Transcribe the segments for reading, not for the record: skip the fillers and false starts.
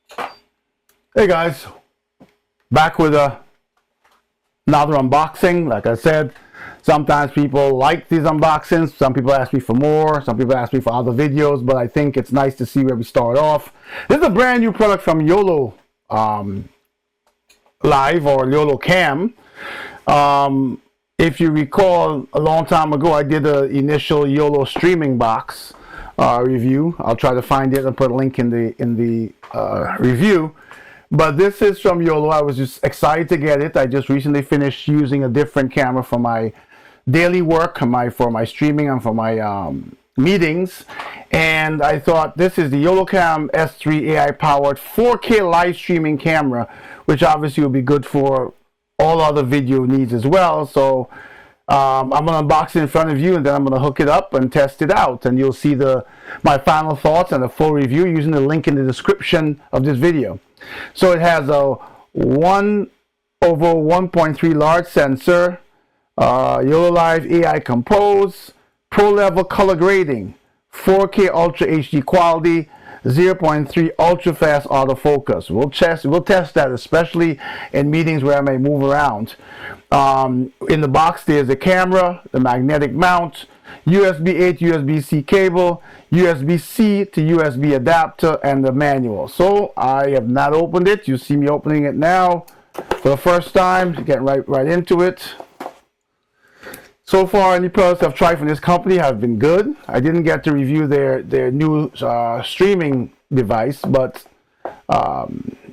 Hey guys, back with another unboxing. Like I said, sometimes people like these unboxings. Some people ask me for more. Some people ask me for other videos, but I think it's nice to see where we start off. This is a brand new product from Live or YoloCam. If you recall, a long time ago, I did an initial YOLO streaming box review. I'll try to find it and put a link in the review. But this is from YOLO. I was just excited to get it. I just recently finished using a different camera for my daily work, for my streaming and for my meetings. And I thought this is the YoloCam S3 AI-powered 4K live streaming camera, which obviously will be good for all other video needs as well. So I'm going to unbox it in front of you, and then I'm going to hook it up and test it out. And you'll see my final thoughts and a full review using the link in the description of this video. So it has a 1/1.3 large sensor, YoloLive AI Compose, Pro level color grading, 4K Ultra HD quality, 0.3 ultra fast autofocus. We'll test that, especially in meetings where I may move around. In the box there's a camera, the magnetic mount, USB A to USB-C cable, USB-C to USB adapter, and the manual. So I have not opened it. You see me opening it now for the first time. Getting right into it. So far, any products I've tried from this company have been good. I didn't get to review their new streaming device, but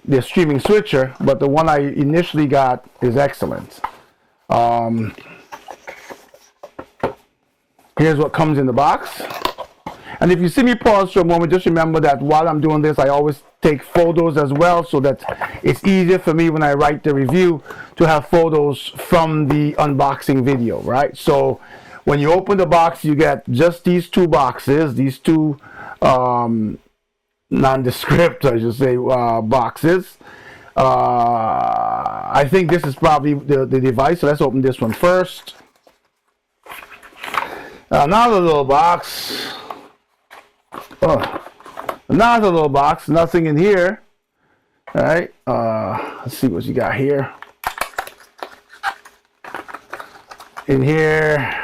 their streaming switcher. But the one I initially got is excellent. Here's what comes in the box. And if you see me pause for a moment, just remember that while I'm doing this, I always take photos as well, so that it's easier for me when I write the review to have photos from the unboxing video, right? So when you open the box, you get just these two boxes, these two nondescript, I should say, boxes. I think this is probably the device, so let's open this one first. Another little box. Another little box. Nothing in here. All right. Let's see what you got here. In here.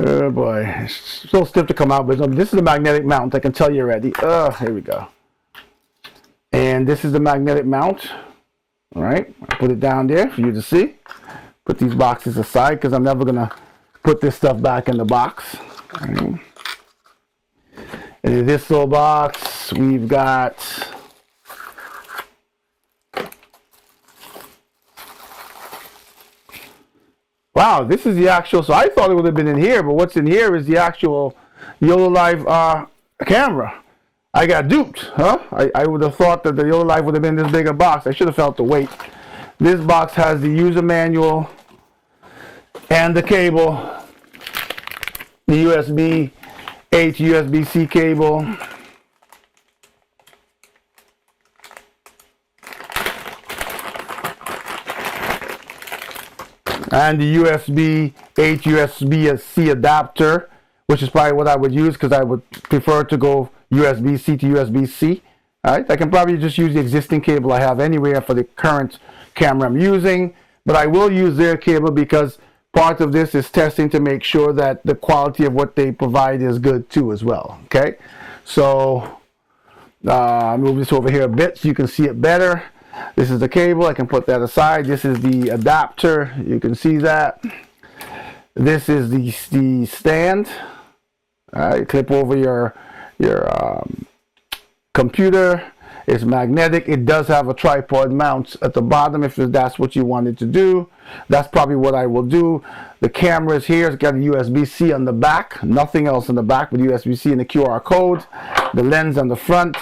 Oh boy, it's so stiff to come out, but this is the magnetic mount. I can tell you already. Here we go. And this is the magnetic mount. All right, I'll put it down there for you to see. Put these boxes aside because I'm never gonna put this stuff back in the box. All right. And in this little box, we've got wow, this is the actual. So I thought it would have been in here, but what's in here is the actual YoloLive camera. I got duped, huh? I would have thought that the YoloLive would have been this big a box. I should have felt the weight. This box has the user manual and the cable, the USB A to USB-C cable. And the USB A to USB-C adapter, which is probably what I would use because I would prefer to go USB-C to USB-C. All right, I can probably just use the existing cable I have anywhere for the current camera I'm using, but I will use their cable because part of this is testing to make sure that the quality of what they provide is good too as well. Okay, so move this over here a bit so you can see it better. This is the cable. I can put that aside. This is the adapter. You can see that. This is the stand. All right, clip over your computer. It's magnetic. It does have a tripod mount at the bottom if that's what you wanted to do. That's probably what I will do. The camera is here. It's got a USB-C on the back. Nothing else on the back but USB-C and the QR code. The lens on the front.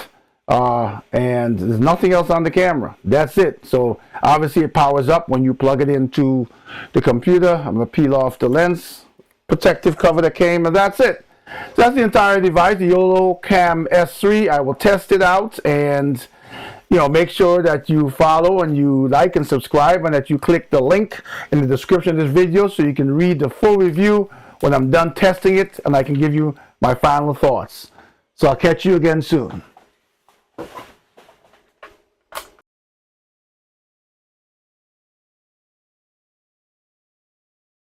And there's nothing else on the camera. That's it. So obviously it powers up when you plug it into the computer. I'm going to peel off the lens protective cover that came, and that's it. So that's the entire device, the YoloCam S3. I will test it out, and make sure that you follow and you like and subscribe, and that you click the link in the description of this video so you can read the full review when I'm done testing it, and I can give you my final thoughts. So I'll catch you again soon.